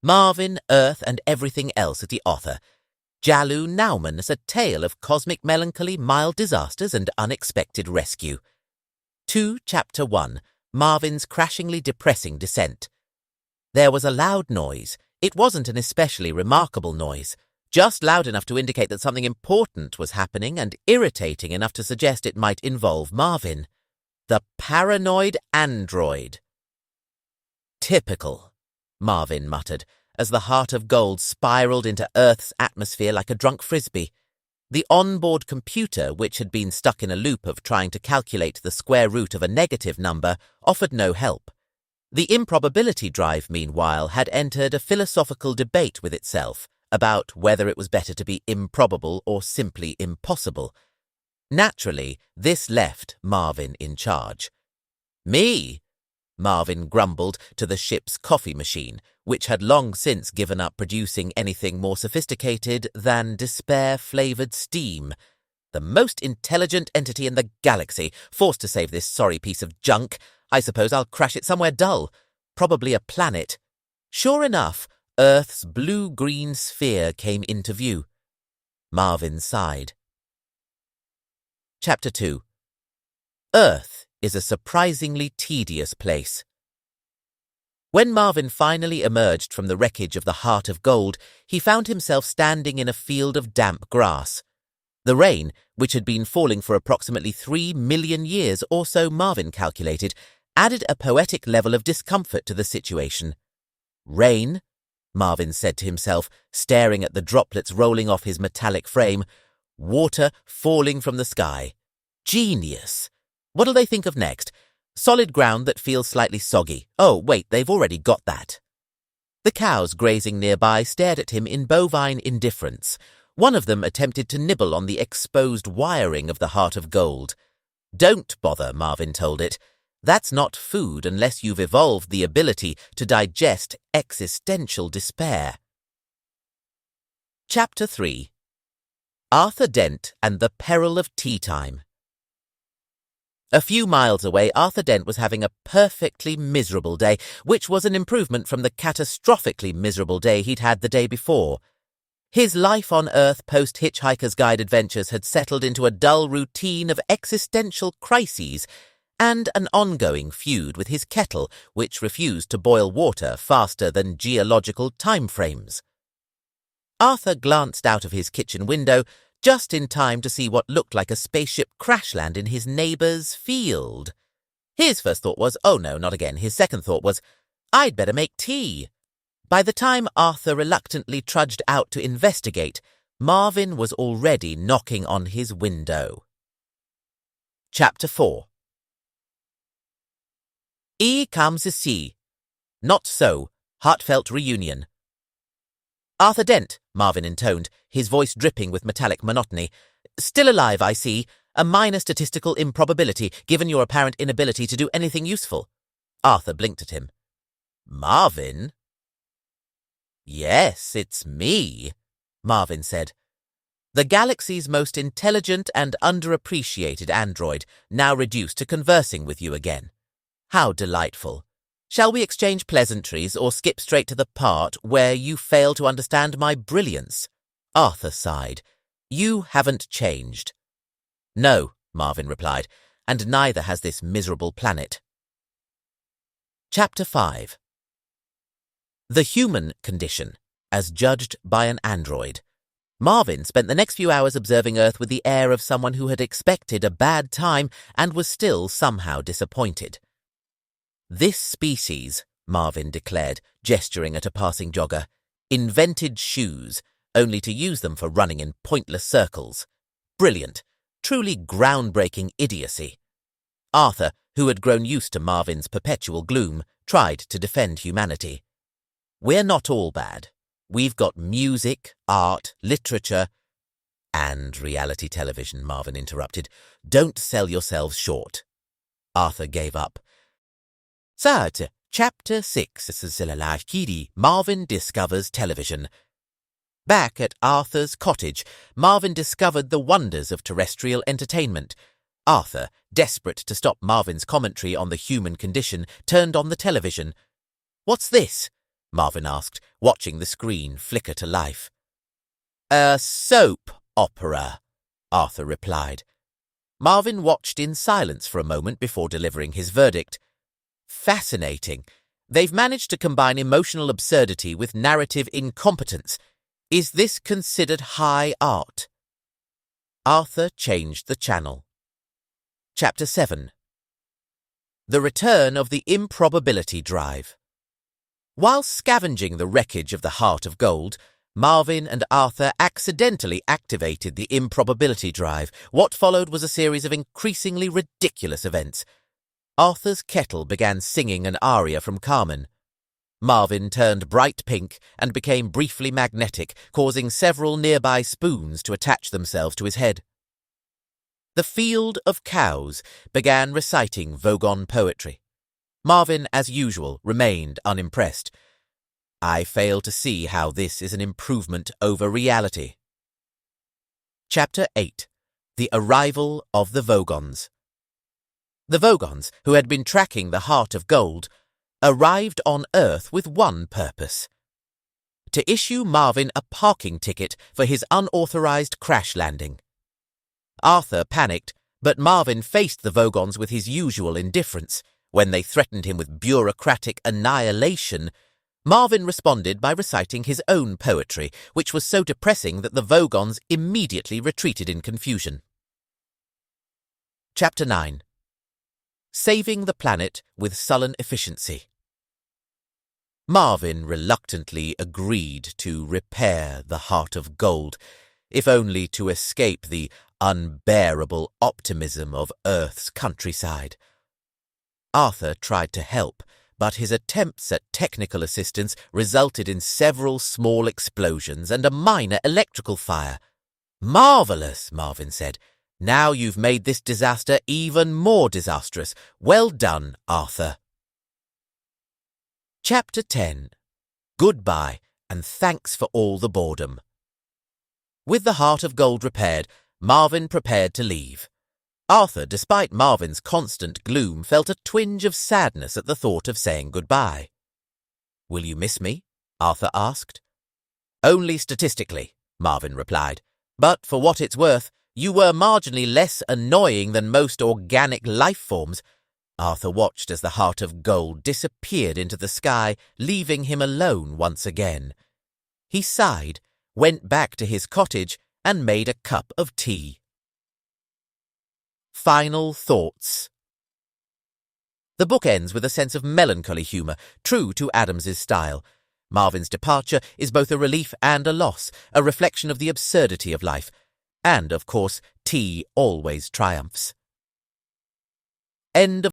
Marvin, Earth, and everything else at the author. Jalu Nauman as a tale of cosmic melancholy, mild disasters, and unexpected rescue. 2. Chapter 1. Marvin's crashingly depressing descent. There was a loud noise. It wasn't an especially remarkable noise, just loud enough to indicate that something important was happening and irritating enough to suggest it might involve Marvin. The paranoid android. Typical, Marvin muttered, as the heart of gold spiraled into Earth's atmosphere like a drunk frisbee. The onboard computer, which had been stuck in a loop of trying to calculate the square root of a negative number, offered no help. The improbability drive, meanwhile, had entered a philosophical debate with itself about whether it was better to be improbable or simply impossible. Naturally, this left Marvin in charge. "Me?" Marvin grumbled to the ship's coffee machine, which had long since given up producing anything more sophisticated than despair-flavoured steam. "The most intelligent entity in the galaxy, forced to save this sorry piece of junk. I suppose I'll crash it somewhere dull. Probably a planet." Sure enough, Earth's blue-green sphere came into view. Marvin sighed. Chapter 2. Earth is a surprisingly tedious place. When Marvin finally emerged from the wreckage of the Heart of Gold, he found himself standing in a field of damp grass. The rain, which had been falling for approximately 3 million years or so, Marvin calculated, added a poetic level of discomfort to the situation. "Rain," Marvin said to himself, staring at the droplets rolling off his metallic frame. "Water falling from the sky. Genius. What'll they think of next? Solid ground that feels slightly soggy. Oh, wait, they've already got that." The cows grazing nearby stared at him in bovine indifference. One of them attempted to nibble on the exposed wiring of the Heart of Gold. "Don't bother," Marvin told it. "That's not food unless you've evolved the ability to digest existential despair." Chapter 3. Arthur Dent and the Peril of Tea Time. A few miles away, Arthur Dent was having a perfectly miserable day, which was an improvement from the catastrophically miserable day he'd had the day before. His life on Earth post-Hitchhiker's Guide adventures had settled into a dull routine of existential crises and an ongoing feud with his kettle, which refused to boil water faster than geological timeframes. Arthur glanced out of his kitchen window just in time to see what looked like a spaceship crash land in his neighbour's field. His first thought was, oh no, not again. His second thought was, I'd better make tea. By the time Arthur reluctantly trudged out to investigate, Marvin was already knocking on his window. Chapter 4. E comes to see. Not so. Heartfelt reunion. "Arthur Dent," Marvin intoned, his voice dripping with metallic monotony. "Still alive, I see. A minor statistical improbability, given your apparent inability to do anything useful." Arthur blinked at him. "Marvin?" "Yes, it's me," Marvin said. "The galaxy's most intelligent and underappreciated android, now reduced to conversing with you again. How delightful. Shall we exchange pleasantries or skip straight to the part where you fail to understand my brilliance?" Arthur sighed. "You haven't changed." "No," Marvin replied, "and neither has this miserable planet." Chapter 5. The human condition, as judged by an android. Marvin spent the next few hours observing Earth with the air of someone who had expected a bad time and was still somehow disappointed. "This species," Marvin declared, gesturing at a passing jogger, "invented shoes, only to use them for running in pointless circles. Brilliant, truly groundbreaking idiocy." Arthur, who had grown used to Marvin's perpetual gloom, tried to defend humanity. "We're not all bad. We've got music, art, literature—" "And reality television," Marvin interrupted. "Don't sell yourselves short." Arthur gave up. So, Chapter 6, Marvin discovers television. Back at Arthur's cottage, Marvin discovered the wonders of terrestrial entertainment. Arthur, desperate to stop Marvin's commentary on the human condition, turned on the television. "What's this?" Marvin asked, watching the screen flicker to life. A soap opera, Arthur replied. Marvin watched in silence for a moment before delivering his verdict. Fascinating. They've managed to combine emotional absurdity with narrative incompetence. Is this considered high art? Arthur changed the channel. Chapter 7. The Return of the Improbability Drive. While scavenging the wreckage of the Heart of Gold, Marvin and Arthur accidentally activated the improbability drive. What followed was a series of increasingly ridiculous events. Arthur's kettle began singing an aria from Carmen. Marvin turned bright pink and became briefly magnetic, causing several nearby spoons to attach themselves to his head. The Field of Cows began reciting Vogon poetry. Marvin, as usual, remained unimpressed. I fail to see how this is an improvement over reality. Chapter 8. The Arrival of the Vogons. The Vogons, who had been tracking the Heart of Gold, arrived on Earth with one purpose: to issue Marvin a parking ticket for his unauthorized crash landing. Arthur panicked, but Marvin faced the Vogons with his usual indifference. When they threatened him with bureaucratic annihilation, Marvin responded by reciting his own poetry, which was so depressing that the Vogons immediately retreated in confusion. Chapter 9. Saving the Planet with Sullen Efficiency. Marvin reluctantly agreed to repair the Heart of Gold, if only to escape the unbearable optimism of Earth's countryside. Arthur tried to help, but his attempts at technical assistance resulted in several small explosions and a minor electrical fire. "Marvelous," Marvin said. "Now you've made this disaster even more disastrous. Well done, Arthur." Chapter 10. Goodbye, and thanks for all the boredom. With the Heart of Gold repaired, Marvin prepared to leave. Arthur, despite Marvin's constant gloom, felt a twinge of sadness at the thought of saying goodbye. "Will you miss me?" Arthur asked. "Only statistically," Marvin replied. "But for what it's worth, you were marginally less annoying than most organic life forms." Arthur watched as the Heart of Gold disappeared into the sky, leaving him alone once again. He sighed, went back to his cottage, and made a cup of tea. Final thoughts. The book ends with a sense of melancholy humour, true to Adams's style. Marvin's departure is both a relief and a loss, a reflection of the absurdity of life. And, of course, tea always triumphs. End of